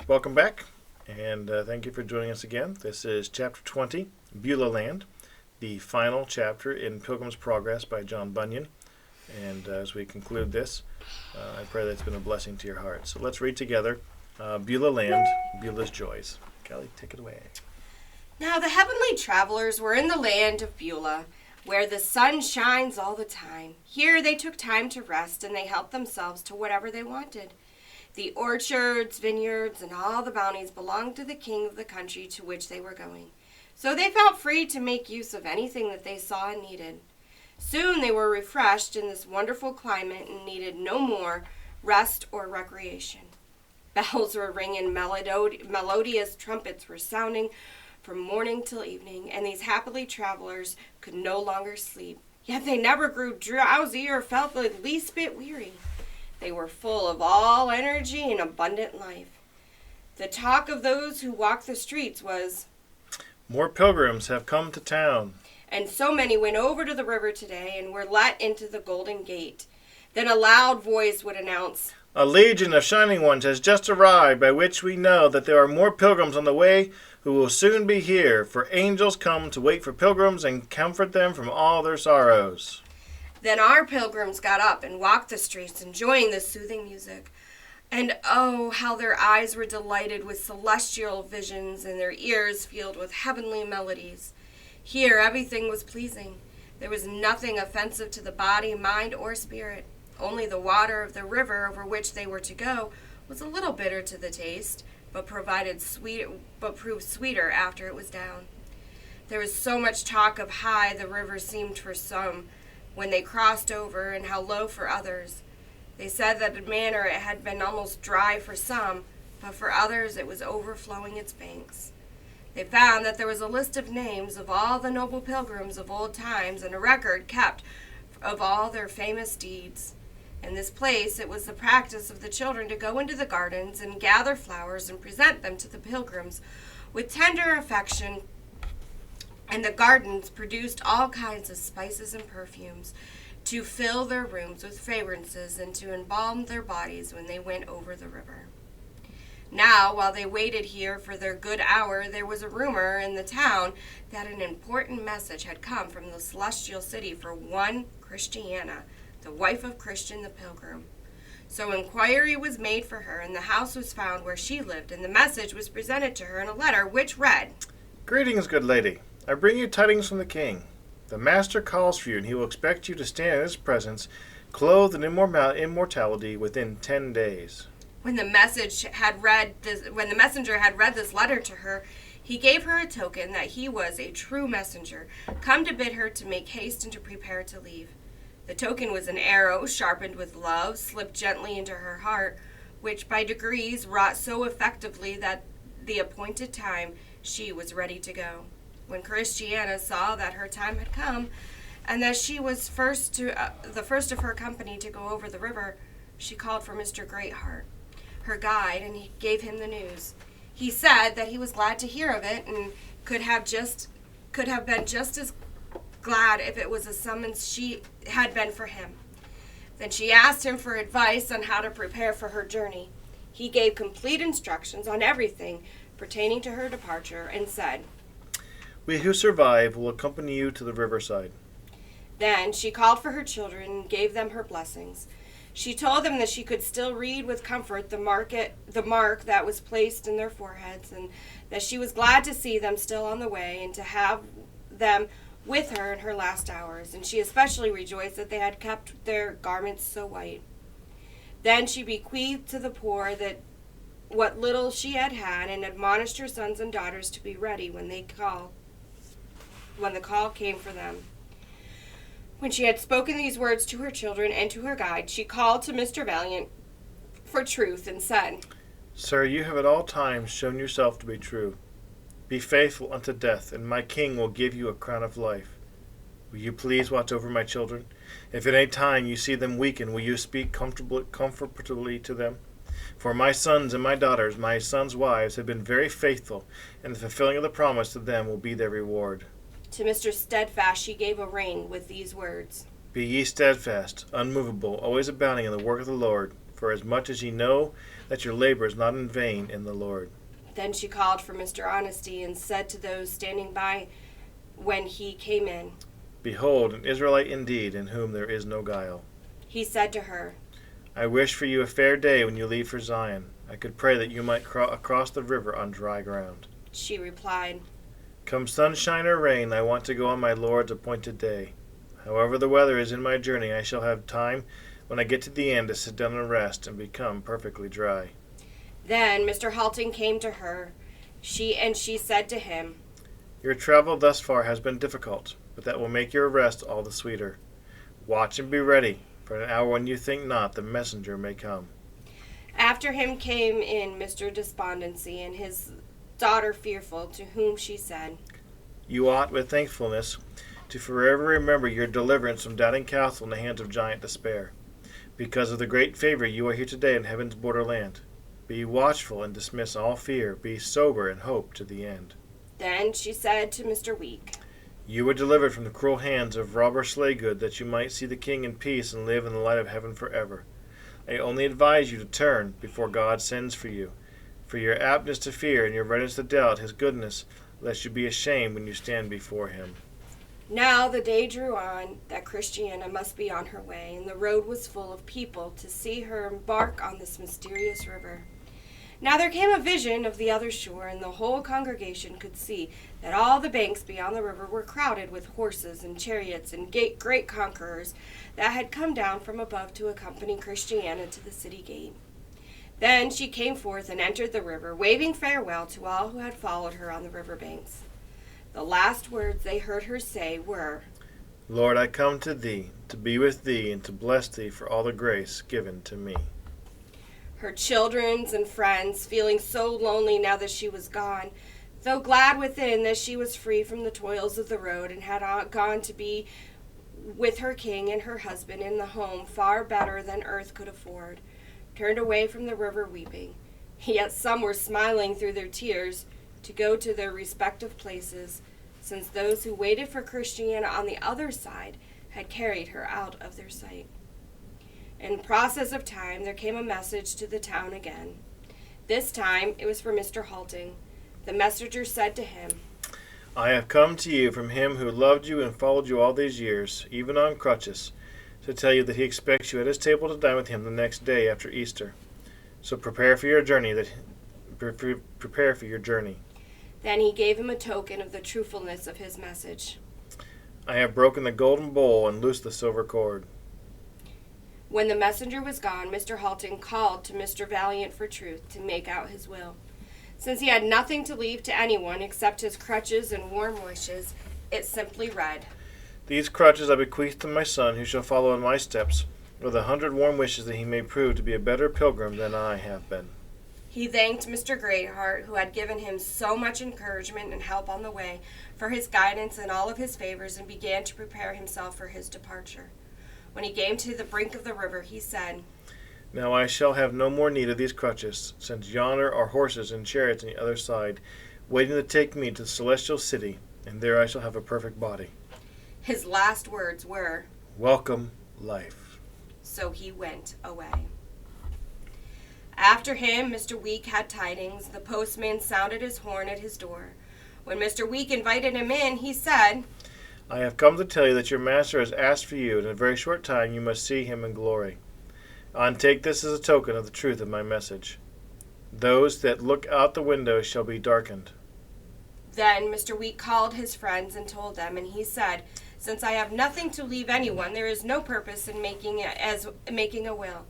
Welcome back, and thank you for joining us again. This is Chapter 20, Beulah Land, the final chapter in Pilgrim's Progress by John Bunyan. And as we conclude this, I pray that it's been a blessing to your heart. So let's read together Beulah Land, Beulah's Joys. Kelly, take it away. Now the heavenly travelers were in the land of Beulah, where the sun shines all the time. Here they took time to rest, and they helped themselves to whatever they wanted. The orchards, vineyards, and all the bounties belonged to the king of the country to which they were going. So they felt free to make use of anything that they saw and needed. Soon they were refreshed in this wonderful climate and needed no more rest or recreation. Bells were ringing, melodious trumpets were sounding from morning till evening, and these happily travelers could no longer sleep. Yet they never grew drowsy or felt the least bit weary. They were full of all energy and abundant life. The talk of those who walked the streets was, "More pilgrims have come to town." And so many went over to the river today and were let into the Golden Gate. Then a loud voice would announce, "A legion of shining ones has just arrived, by which we know that there are more pilgrims on the way who will soon be here, for angels come to wait for pilgrims and comfort them from all their sorrows." Then our pilgrims got up and walked the streets, enjoying the soothing music. And oh, how their eyes were delighted with celestial visions and their ears filled with heavenly melodies. Here everything was pleasing. There was nothing offensive to the body, mind, or spirit. Only the water of the river over which they were to go was a little bitter to the taste, but proved sweeter after it was down. There was so much talk of high the river seemed for some when they crossed over, and how low for others. They said that in manner it had been almost dry for some, but for others it was overflowing its banks. They found that there was a list of names of all the noble pilgrims of old times, and a record kept of all their famous deeds. In this place it was the practice of the children to go into the gardens and gather flowers and present them to the pilgrims with tender affection, and the gardens produced all kinds of spices and perfumes to fill their rooms with fragrances and to embalm their bodies when they went over the river. Now, while they waited here for their good hour, there was a rumor in the town that an important message had come from the celestial city for one Christiana, the wife of Christian the Pilgrim. So inquiry was made for her, and the house was found where she lived, and the message was presented to her in a letter which read, "Greetings, good lady. I bring you tidings from the king. The master calls for you, and he will expect you to stand in his presence, clothed in immortality, within 10 days." When the messenger had read this letter to her, he gave her a token that he was a true messenger, come to bid her to make haste and to prepare to leave. The token was an arrow sharpened with love, slipped gently into her heart, which by degrees wrought so effectively that the appointed time she was ready to go. When Christiana saw that her time had come, and that she was the first of her company to go over the river, she called for Mr. Greatheart, her guide, and he gave him the news. He said that he was glad to hear of it, and could have been just as glad if it was a summons she had been for him. Then she asked him for advice on how to prepare for her journey. He gave complete instructions on everything pertaining to her departure, and said, "We who survive will accompany you to the riverside." Then she called for her children and gave them her blessings. She told them that she could still read with comfort the mark that was placed in their foreheads, and that she was glad to see them still on the way and to have them with her in her last hours, and she especially rejoiced that they had kept their garments so white. Then she bequeathed to the poor that what little she had had, and admonished her sons and daughters to be ready when the call came for them. When she had spoken these words to her children and to her guide, she called to Mr. Valiant for truth and said, "Sir, you have at all times shown yourself to be true. Be faithful unto death, and my king will give you a crown of life. Will you please watch over my children? If at any time you see them weaken, will you speak comfortably to them? For my sons and my daughters, my sons' wives, have been very faithful, and the fulfilling of the promise to them will be their reward." To Mr. Steadfast she gave a ring with these words, "Be ye steadfast, unmovable, always abounding in the work of the Lord, for as much as ye know that your labor is not in vain in the Lord. Then she called for Mr. Honesty and said to those standing by when he came in, Behold, an Israelite indeed, in whom there is no guile. He said to her, I wish for you a fair day when you leave for Zion. I could pray that you might cross the river on dry ground. She replied, Come sunshine or rain, I want to go on my Lord's appointed day. However the weather is in my journey, I shall have time, when I get to the end, to sit down and rest and become perfectly dry. Then Mr. Halting came to her. She said to him, Your travel thus far has been difficult, but that will make your rest all the sweeter. Watch and be ready, for an hour when you think not, the messenger may come. After him came in Mr. Despondency and his daughter Fearful, to whom she said, You ought, with thankfulness, to forever remember your deliverance from doubting counsel in the hands of giant Despair. Because of the great favor you are here today in heaven's borderland. Be watchful and dismiss all fear. Be sober and hope to the end. Then she said to Mr. Weak, You were delivered from the cruel hands of robber Slaygood, that you might see the king in peace and live in the light of heaven forever. I only advise you to turn before God sends for you, for your aptness to fear and your readiness to doubt his goodness, lest you be ashamed when you stand before him. Now the day drew on that Christiana must be on her way, and the road was full of people to see her embark on this mysterious river. Now there came a vision of the other shore, and the whole congregation could see that all the banks beyond the river were crowded with horses and chariots and great conquerors that had come down from above to accompany Christiana to the city gate. Then she came forth and entered the river, waving farewell to all who had followed her on the river banks. The last words they heard her say were, Lord, I come to thee, to be with thee, and to bless thee for all the grace given to me. Her children and friends, feeling so lonely now that she was gone, though glad within that she was free from the toils of the road and had gone to be with her king and her husband in the home far better than earth could afford, turned away from the river weeping. Yet some were smiling through their tears to go to their respective places, since those who waited for Christiana on the other side had carried her out of their sight. In process of time, there came a message to the town again. This time, it was for Mr. Halting. The messenger said to him, I have come to you from him who loved you and followed you all these years, even on crutches, to tell you that he expects you at his table to dine with him the next day after Easter. So prepare for your journey. Then he gave him a token of the truthfulness of his message. I have broken the golden bowl and loosed the silver cord. When the messenger was gone, Mr. Halting called to Mr. Valiant for Truth to make out his will. Since he had nothing to leave to anyone except his crutches and warm wishes, it simply read, These crutches I bequeath to my son, who shall follow in my steps, with 100 warm wishes that he may prove to be a better pilgrim than I have been. He thanked Mr. Greatheart, who had given him so much encouragement and help on the way, for his guidance and all of his favors, and began to prepare himself for his departure. When he came to the brink of the river, he said, Now I shall have no more need of these crutches, since yonder are horses and chariots on the other side, waiting to take me to the celestial city, and there I shall have a perfect body. His last words were, Welcome, life. So he went away. After him, Mr. Weak had tidings. The postman sounded his horn at his door. When Mr. Weak invited him in, he said, I have come to tell you that your master has asked for you, and in a very short time you must see him in glory. And take this as a token of the truth of my message. Those that look out the window shall be darkened. Then Mr. Weak called his friends and told them, and he said, Since I have nothing to leave anyone, there is no purpose in making a will.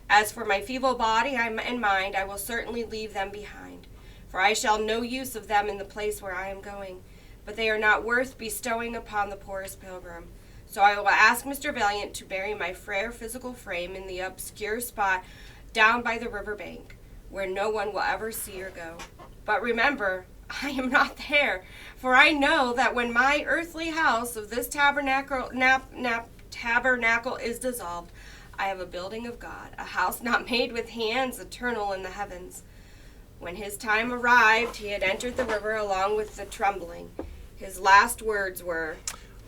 As for my feeble body and mind, I will certainly leave them behind, for I shall no use of them in the place where I am going. But they are not worth bestowing upon the poorest pilgrim. So I will ask Mr. Valiant to bury my frail physical frame in the obscure spot down by the river bank, where no one will ever see or go. But remember, I am not there, for I know that when my earthly house of this tabernacle is dissolved, I have a building of God, a house not made with hands, eternal in the heavens. When his time arrived, he had entered the river along with the trembling. His last words were,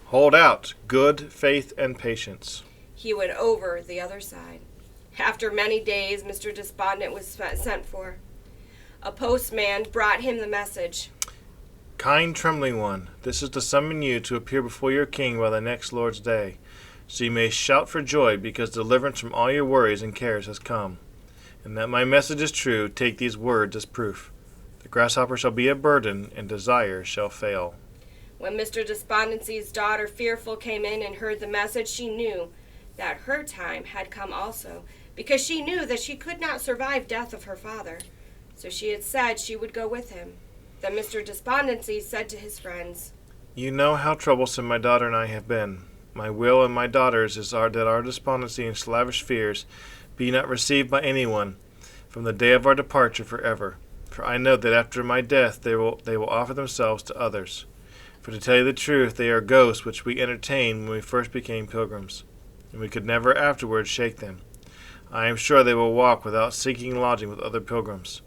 Hold out good faith and patience. He went over the other side. After many days, Mr. Despondent was sent for. A postman brought him the message. Kind trembling one, this is to summon you to appear before your king by the next Lord's day, so you may shout for joy because deliverance from all your worries and cares has come. And that my message is true, take these words as proof. The grasshopper shall be a burden, and desire shall fail. When Mr. Despondency's daughter Fearful came in and heard the message, she knew that her time had come also, because she knew that she could not survive death of her father. So she had said she would go with him. Then Mr. Despondency said to his friends, You know how troublesome my daughter and I have been. My will and my daughter's is that our despondency and slavish fears be not received by anyone from the day of our departure forever. For I know that after my death they will offer themselves to others. For to tell you the truth, they are ghosts which we entertained when we first became pilgrims, and we could never afterwards shake them. I am sure they will walk without seeking lodging with other pilgrims.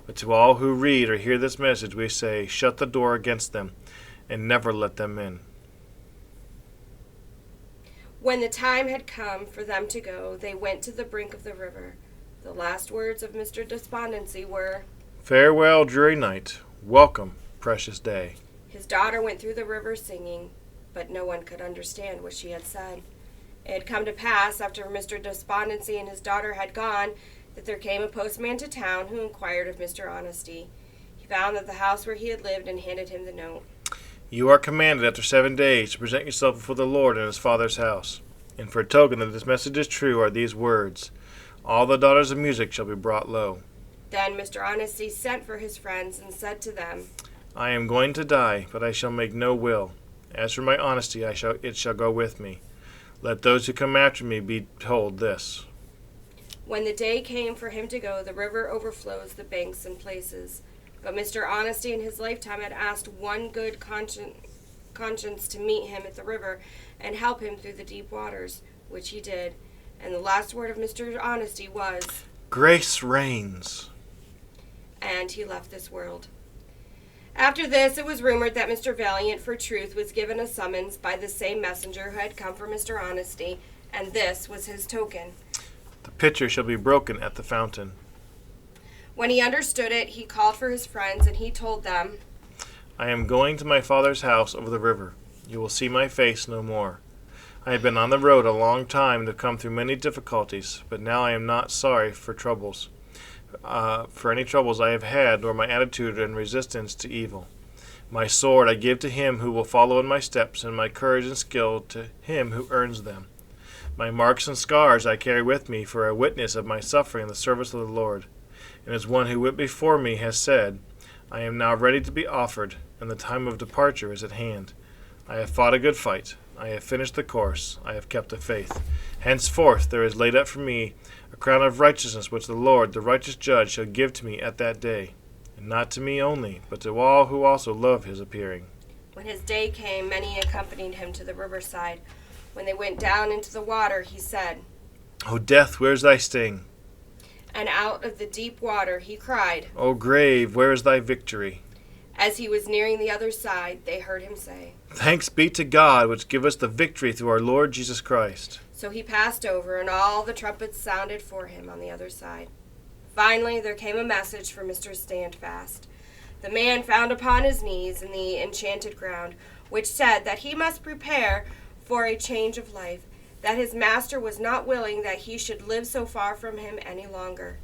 But to all who read or hear this message we say, shut the door against them, and never let them in. When the time had come for them to go, they went to the brink of the river. The last words of Mr. Despondency were, Farewell, dreary night. Welcome, precious day. His daughter went through the river singing, but no one could understand what she had said. It had come to pass, after Mr. Despondency and his daughter had gone, that there came a postman to town who inquired of Mr. Honesty. He found that the house where he had lived and handed him the note. You are commanded after 7 days to present yourself before the Lord in his Father's house. And for a token that this message is true are these words, All the daughters of music shall be brought low. Then Mr. Honesty sent for his friends and said to them, I am going to die, but I shall make no will. As for my honesty, it shall go with me. Let those who come after me be told this. When the day came for him to go, the river overflows the banks in places. But Mr. Honesty in his lifetime had asked one good conscience to meet him at the river and help him through the deep waters, which he did. And the last word of Mr. Honesty was, Grace reigns. And he left this world. After this, it was rumored that Mr. Valiant for Truth was given a summons by the same messenger who had come for Mr. Honesty, and this was his token. The pitcher shall be broken at the fountain. When he understood it, he called for his friends, and he told them, I am going to my father's house over the river. You will see my face no more. I have been on the road a long time and have come through many difficulties, but now I am not sorry for any troubles I have had, nor my attitude in resistance to evil. My sword I give to him who will follow in my steps, and my courage and skill to him who earns them. My marks and scars I carry with me for a witness of my suffering in the service of the Lord. And as one who went before me has said, I am now ready to be offered, and the time of departure is at hand. I have fought a good fight. I have finished the course. I have kept the faith. Henceforth there is laid up for me a crown of righteousness which the Lord, the righteous judge, shall give to me at that day, and not to me only, but to all who also love his appearing. When his day came, many accompanied him to the riverside. When they went down into the water, he said, O death, where is thy sting? And out of the deep water he cried, O grave, where is thy victory? As he was nearing the other side, they heard him say, Thanks be to God, which give us the victory through our Lord Jesus Christ. So he passed over, and all the trumpets sounded for him on the other side. Finally, there came a message for Mr. Standfast, the man found upon his knees in the enchanted ground, which said that he must prepare for a change of life, that his master was not willing that he should live so far from him any longer.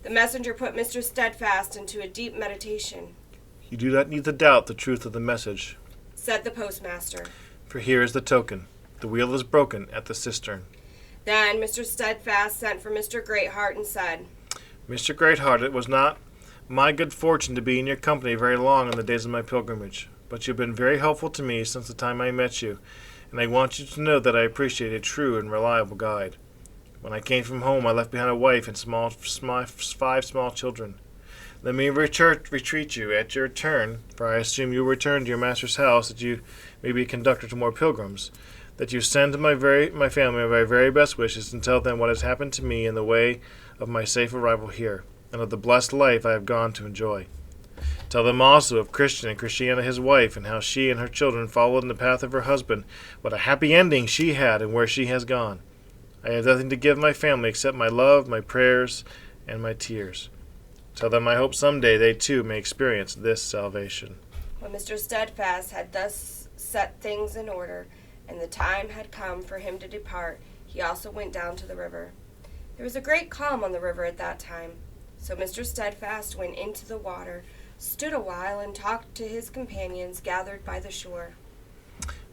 The messenger put Mr. Steadfast into a deep meditation. You do not need to doubt the truth of the message, Said the postmaster. for here is the token. The wheel is broken at the cistern. Then Mr. Steadfast sent for Mr. Greatheart and said, Mr. Greatheart, it was not my good fortune to be in your company very long in the days of my pilgrimage, but you have been very helpful to me since the time I met you, and I want you to know that I appreciate a true and reliable guide. When I came from home, I left behind a wife and 5 small children. Let me retreat you at your turn, for I assume you will return to your master's house, that you may be conductor to more pilgrims, that you send to my family my very best wishes, and tell them what has happened to me in the way of my safe arrival here, and of the blessed life I have gone to enjoy. Tell them also of Christian and Christiana his wife, and how she and her children followed in the path of her husband, what a happy ending she had, and where she has gone. I have nothing to give my family except my love, my prayers, and my tears. Tell them I hope someday they too may experience this salvation." When Mr. Steadfast had thus set things in order, and the time had come for him to depart, he also went down to the river. There was a great calm on the river at that time. So Mr. Steadfast went into the water, stood a while, and talked to his companions gathered by the shore.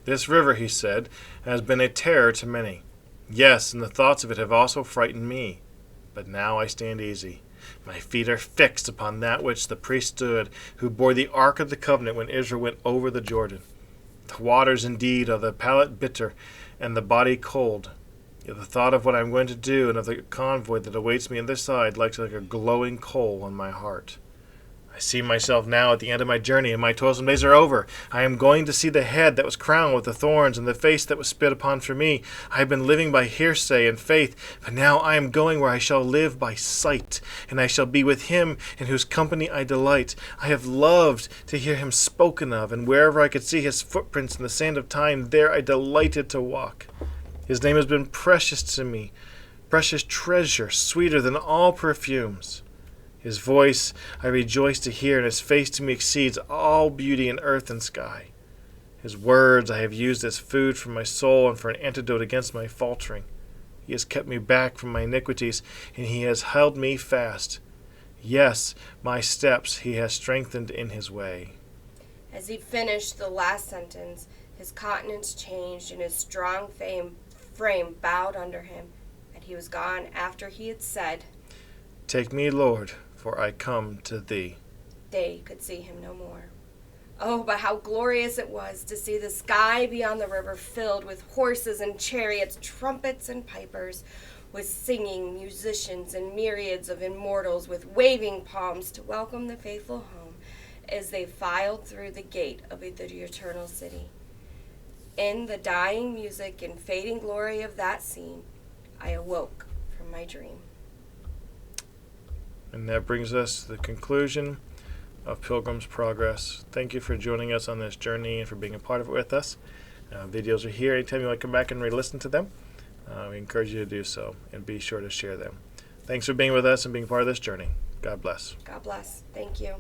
"This river," he said, "has been a terror to many. Yes, and the thoughts of it have also frightened me. But now I stand easy. My feet are fixed upon that which the priest stood, who bore the ark of the covenant when Israel went over the Jordan. The waters indeed are the palate bitter, and the body cold. Yet the thought of what I am going to do and of the convoy that awaits me on this side lies like a glowing coal on my heart. I see myself now at the end of my journey, and my toilsome days are over. I am going to see the head that was crowned with the thorns and the face that was spit upon for me. I have been living by hearsay and faith, but now I am going where I shall live by sight, and I shall be with him in whose company I delight. I have loved to hear him spoken of, and wherever I could see his footprints in the sand of time, there I delighted to walk. His name has been precious to me, precious treasure, sweeter than all perfumes. His voice I rejoice to hear, and his face to me exceeds all beauty in earth and sky. His words I have used as food for my soul and for an antidote against my faltering. He has kept me back from my iniquities, and he has held me fast. Yes, my steps he has strengthened in his way." As he finished the last sentence, his countenance changed, and his strong frame bowed under him, and he was gone after he had said, "Take me, Lord, for I come to thee." They could see him no more. Oh, but how glorious it was to see the sky beyond the river filled with horses and chariots, trumpets and pipers, with singing musicians and myriads of immortals with waving palms to welcome the faithful home as they filed through the gate of the eternal city. In the dying music and fading glory of that scene, I awoke from my dream. And that brings us to the conclusion of Pilgrim's Progress. Thank you for joining us on this journey and for being a part of it with us. Videos are here. Anytime you want to come back and re-listen to them, we encourage you to do so, and be sure to share them. Thanks for being with us and being part of this journey. God bless. God bless. Thank you.